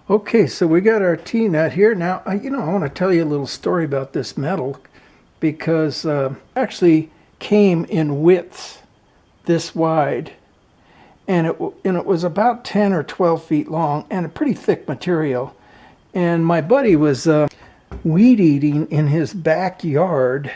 Okay, so we got our T-nut here. Now, I want to tell you a little story about this metal because actually came in widths this wide, and it was about 10 or 12 feet long and a pretty thick material. And my buddy was weed eating in his backyard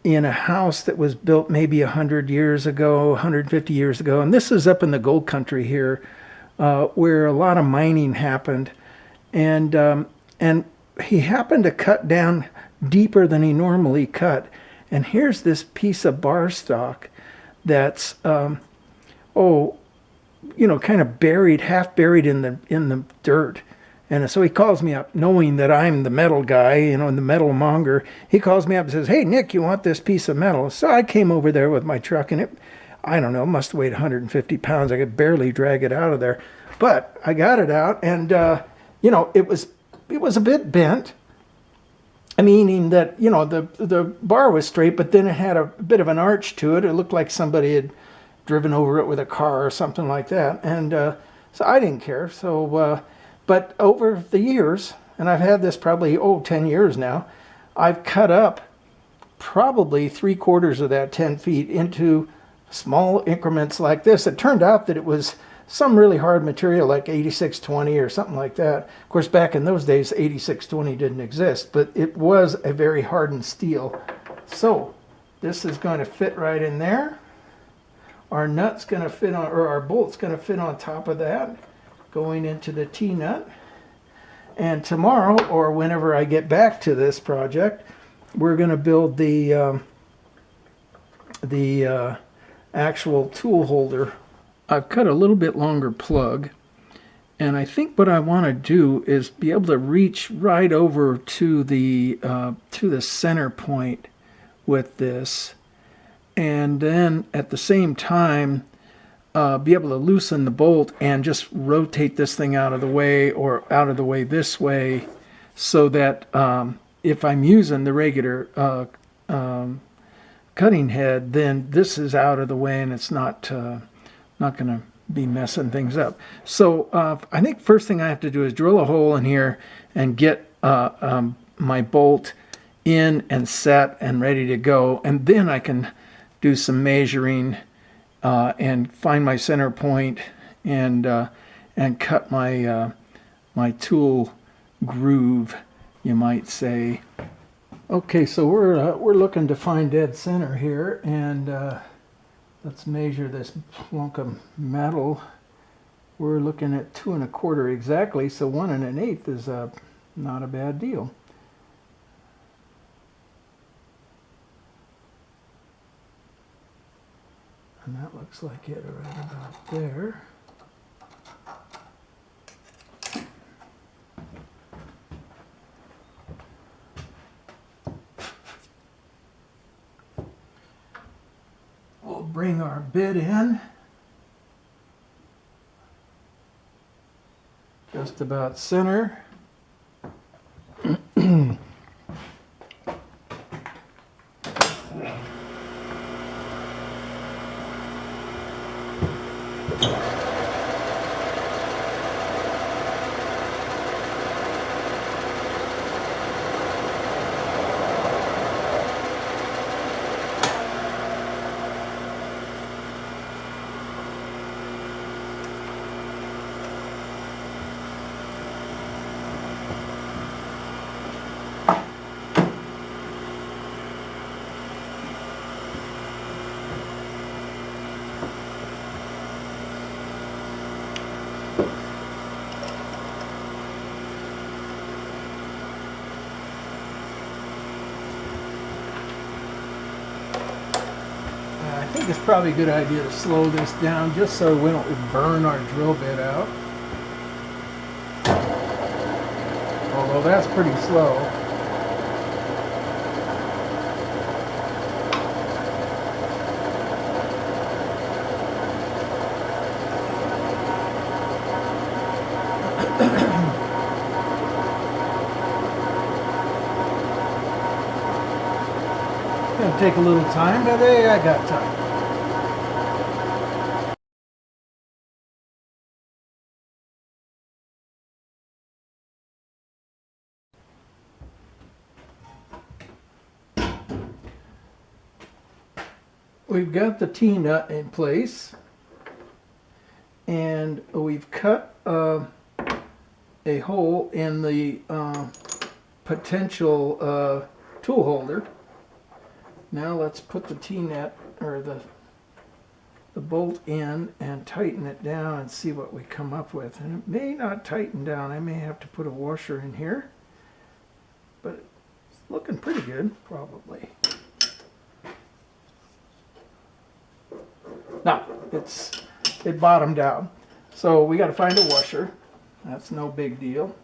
in a house that was built maybe 100 years ago, 150 years ago. And this is up in the gold country here, where a lot of mining happened. And he happened to cut down deeper than he normally cut. And here's this piece of bar stock that's, kind of buried, half buried in the dirt. And so he calls me up, knowing that I'm the metal guy, and the metal monger. He calls me up and says, "Hey, Nick, you want this piece of metal?" So I came over there with my truck, and I don't know, must have weighed 150 pounds. I could barely drag it out of there. But I got it out, and, it was a bit bent, meaning that, the bar was straight, but then it had a bit of an arch to it. It looked like somebody had driven over it with a car or something like that. And so I didn't care. So, but over the years, and I've had this probably, 10 years now, I've cut up probably 3/4 of that 10 feet into small increments like this. It turned out that it was some really hard material like 8620 or something like that. Of course, back in those days, 8620 didn't exist, but it was a very hardened steel. So this is going to fit right in there. Our nut's going to fit on, or our bolt's going to fit on top of that, going into the T-nut. And tomorrow, or whenever I get back to this project, we're going to build the actual tool holder. I've cut a little bit longer plug, and I think what I want to do is be able to reach right over to the center point with this, and then at the same time be able to loosen the bolt and just rotate this thing out of the way, or out of the way this way, so that if I'm using the regular cutting head, then this is out of the way and it's not going to be messing things up. So I think first thing I have to do is drill a hole in here and get my bolt in and set and ready to go, and then I can do some measuring and find my center point and cut my my tool groove, you might say. Okay, so we're looking to find dead center here, and let's measure this plunk of metal. We're looking at 2 1/4 exactly, so 1 1/8 is not a bad deal. And that looks like it right about there. We'll bring our bit in. Just about center. I think it's probably a good idea to slow this down just so we don't burn our drill bit out. Although that's pretty slow. Gonna take a little time, but hey, I got time. we've got the T-nut in place, and we've cut a hole in the potential tool holder. Now let's put the T-nut or the bolt in and tighten it down and see what we come up with. And it may not tighten down. I may have to put a washer in here, but it's looking pretty good, probably. No, it bottomed out. So we got to find a washer. That's no big deal.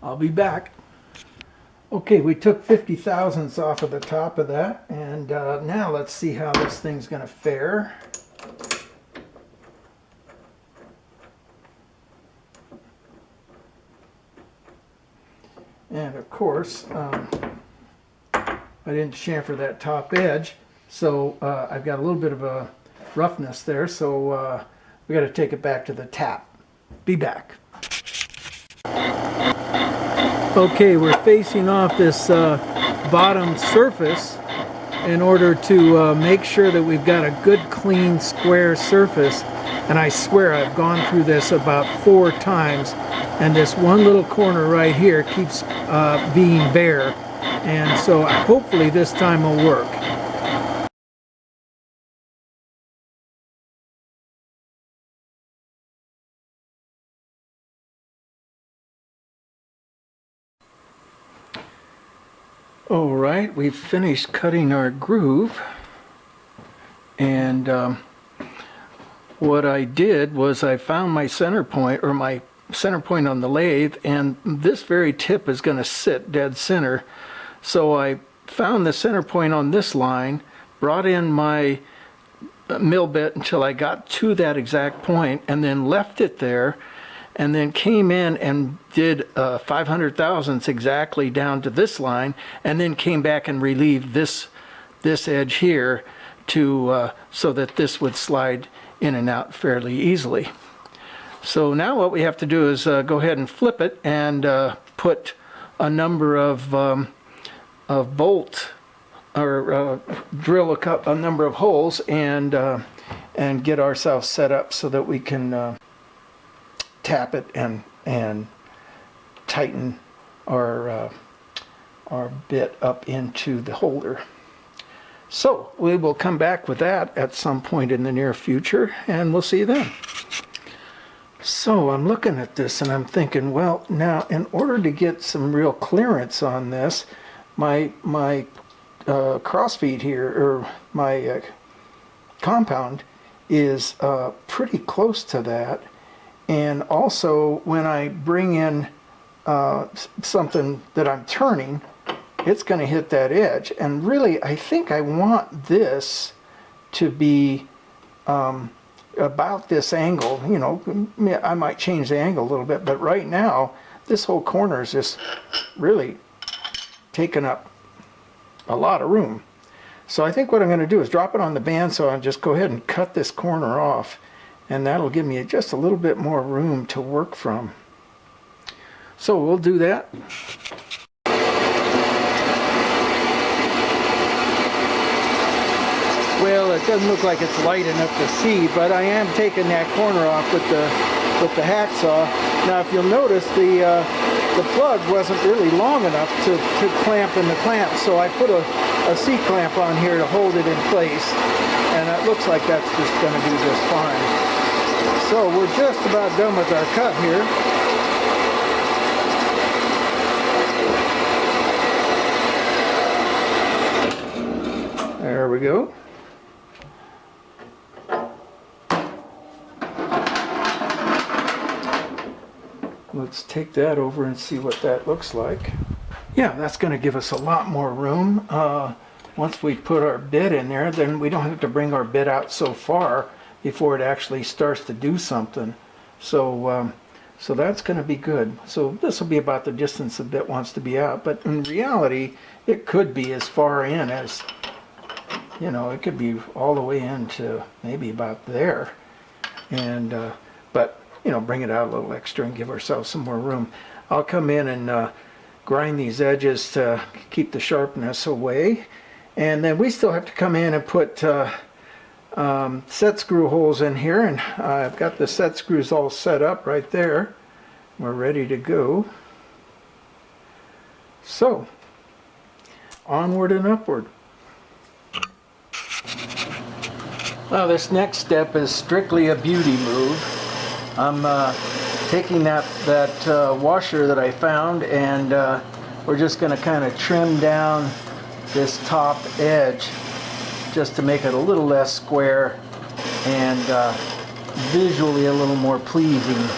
I'll be back. Okay, we took 50 thousandths off of the top of that, and now let's see how this thing's going to fare. And of course, I didn't chamfer that top edge, so I've got a little bit of a roughness there, so we got to take it back to the tap. Be back. Okay, we're facing off this bottom surface in order to make sure that we've got a good clean square surface. And I swear I've gone through this about 4 times, and this one little corner right here keeps being bare, and so hopefully this time will work. All right, we've finished cutting our groove, and what I did was I found my center point, or my center point on the lathe, and this very tip is going to sit dead center. So I found the center point on this line, brought in my mill bit until I got to that exact point, and then left it there, and then came in and did 500 thousandths exactly down to this line, and then came back and relieved this edge here to so that this would slide in and out fairly easily. So now what we have to do is go ahead and flip it and put a number of bolt, or drill a number of holes, and get ourselves set up so that we can tap it and tighten our bit up into the holder. So we will come back with that at some point in the near future, and we'll see you then. So I'm looking at this and I'm thinking, well, now in order to get some real clearance on this, my crossfeed here, or my compound, is pretty close to that. And also when I bring in something that I'm turning, it's going to hit that edge. And really, I think I want this to be about this angle. You know, I might change the angle a little bit, but right now this whole corner is just really taking up a lot of room. So I think what I'm going to do is drop it on the bandsaw and just go ahead and cut this corner off, and that'll give me just a little bit more room to work from. So we'll do that. Well, it doesn't look like it's light enough to see, but I am taking that corner off with the hacksaw. Now, if you'll notice, the plug wasn't really long enough to clamp in the clamp, so I put a C-clamp on here to hold it in place, and it looks like that's just going to do just fine. So we're just about done with our cut here. There we go. Let's take that over and see what that looks like. Yeah, that's going to give us a lot more room. Once we put our bit in there, then we don't have to bring our bit out so far before it actually starts to do something. So so that's going to be good. So this will be about the distance the bit wants to be out, but in reality it could be as far in as, you know, it could be all the way into maybe about there, and but you know, bring it out a little extra and give ourselves some more room. I'll come in and grind these edges to keep the sharpness away. And then we still have to come in and put set screw holes in here, and I've got the set screws all set up right there. We're ready to go. So, onward and upward. Well, this next step is strictly a beauty move. I'm taking that washer that I found, and we're just going to kind of trim down this top edge just to make it a little less square and visually a little more pleasing.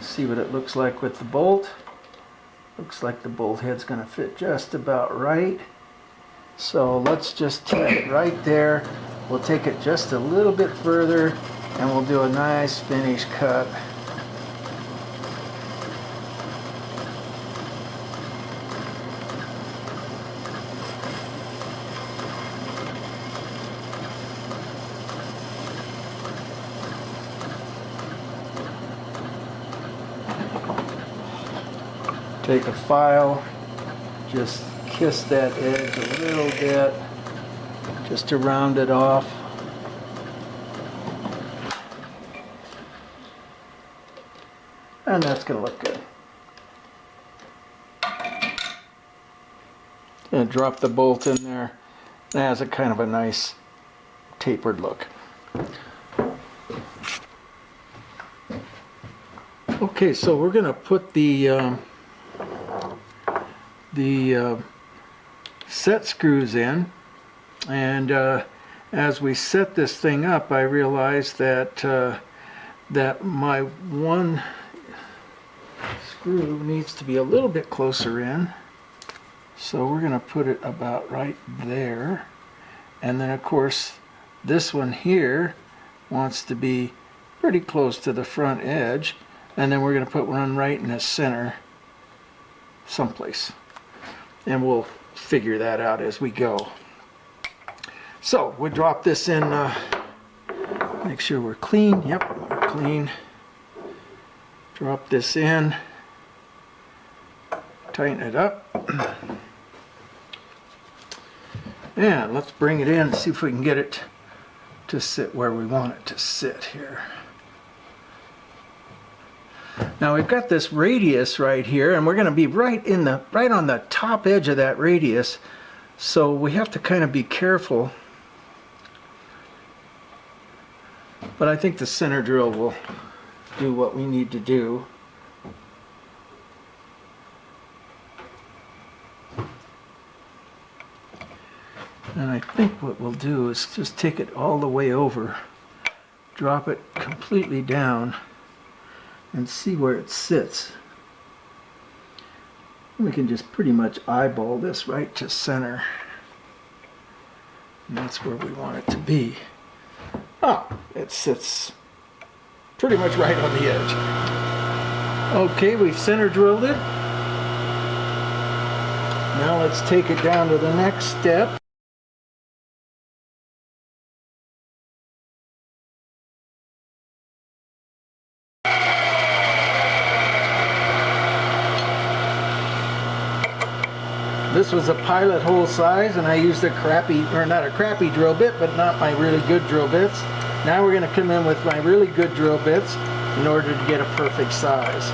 See what it looks like with the bolt. Looks like the bolt head's going to fit just about right. So let's just take it right there. We'll take it just a little bit further and we'll do a nice finish cut. Take a file, just kiss that edge a little bit, just to round it off. And that's going to look good. Going to drop the bolt in there. It has a kind of a nice tapered look. Okay, so we're going to put the set screws in, and as we set this thing up, I realized that that my one screw needs to be a little bit closer in, so we're going to put it about right there. And then of course this one here wants to be pretty close to the front edge, and then we're going to put one right in the center someplace, and we'll figure that out as we go. So we'll drop this in, make sure we're clean. Yep, we're clean. Drop this in, tighten it up, and let's bring it in and see if we can get it to sit where we want it to sit here. Now we've got this radius right here, and we're going to be right on the top edge of that radius, so we have to kind of be careful. But I think the center drill will do what we need to do. And I think what we'll do is just take it all the way over, drop it completely down, and see where it sits. We can just pretty much eyeball this right to center. And that's where we want it to be. Oh, it sits pretty much right on the edge. Okay, we've center drilled it. Now let's take it down to the next step. This was a pilot hole size, and I used a crappy, or not a crappy drill bit, but not my really good drill bits. Now we're going to come in with my really good drill bits in order to get a perfect size.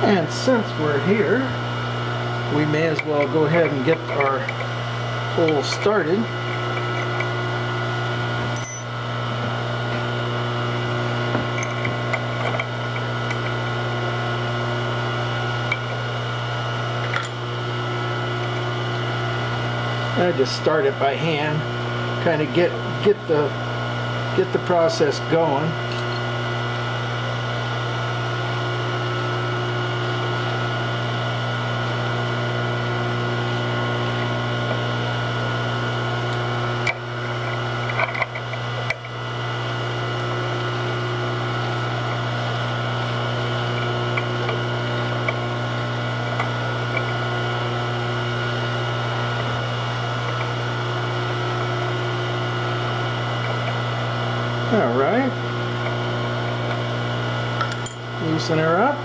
And since we're here, we may as well go ahead and get our hole started. I just start it by hand, kind of get the process going. All right, loosen her up.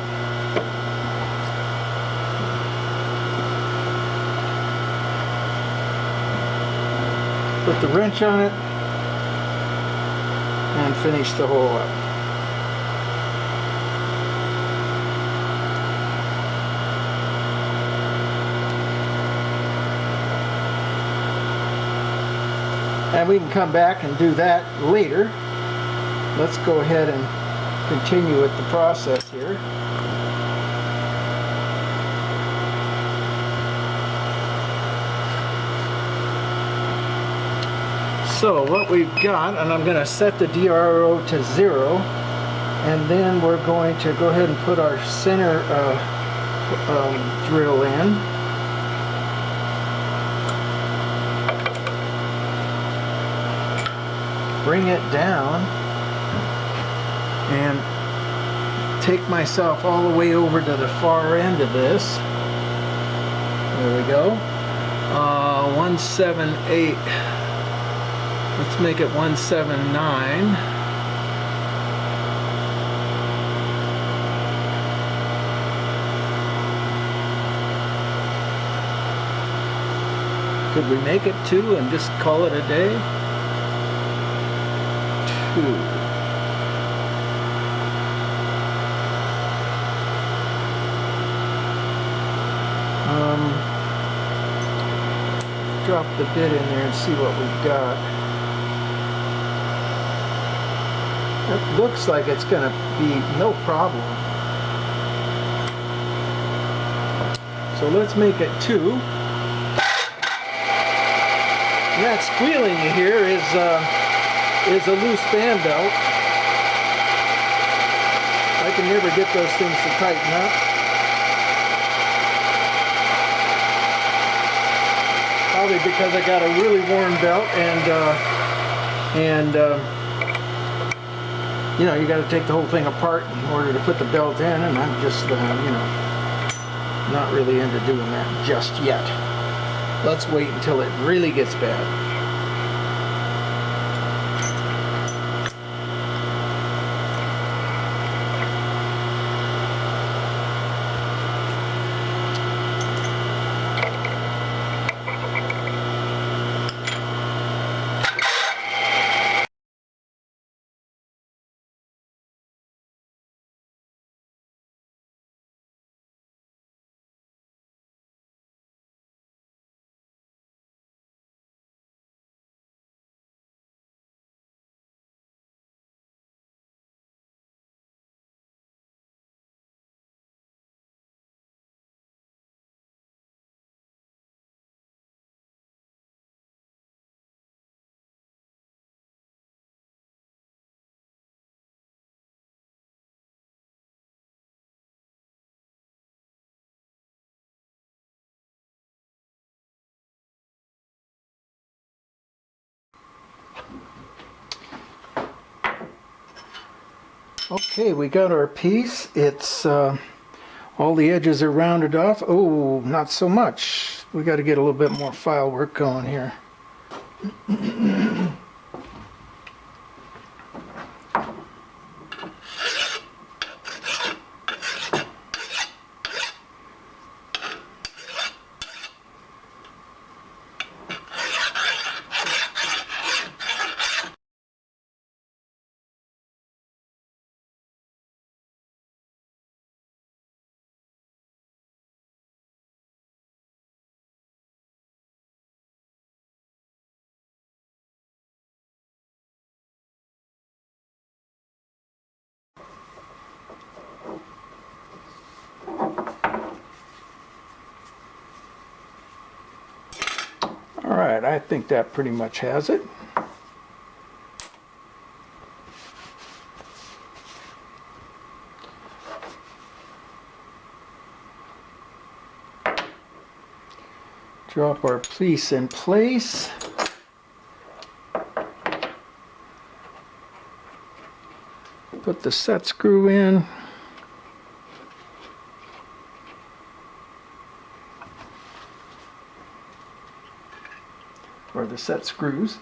Put the wrench on it and finish the hole up. And we can come back and do that later. Let's go ahead and continue with the process here. So what we've got, and I'm going to set the DRO to 0, and then we're going to go ahead and put our center drill in. Bring it down and take myself all the way over to the far end of this. There we go. 178. Let's make it 179. Could we make it 2 and just call it a day? 2. Drop the bit in there and see what we've got. It looks like it's going to be no problem. So let's make it 2. And that squealing you hear is a loose fan belt. I can never get those things to tighten up. Probably because I got a really worn belt, and you know, you got to take the whole thing apart in order to put the belt in, and I'm just you know, not really into doing that just yet. Let's wait until it really gets bad. Okay, we got our piece. It's all the edges are rounded off. Oh, not so much. We got to get a little bit more file work going here. right, I think that pretty much has it. Drop our piece in place. Put the set screw in. Or the set screws.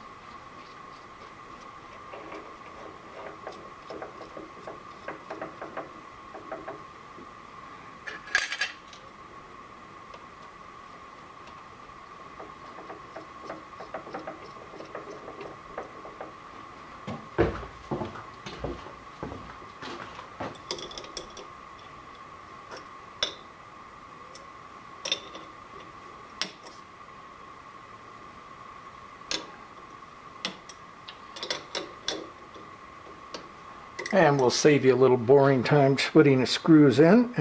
And we'll save you a little boring time putting the screws in.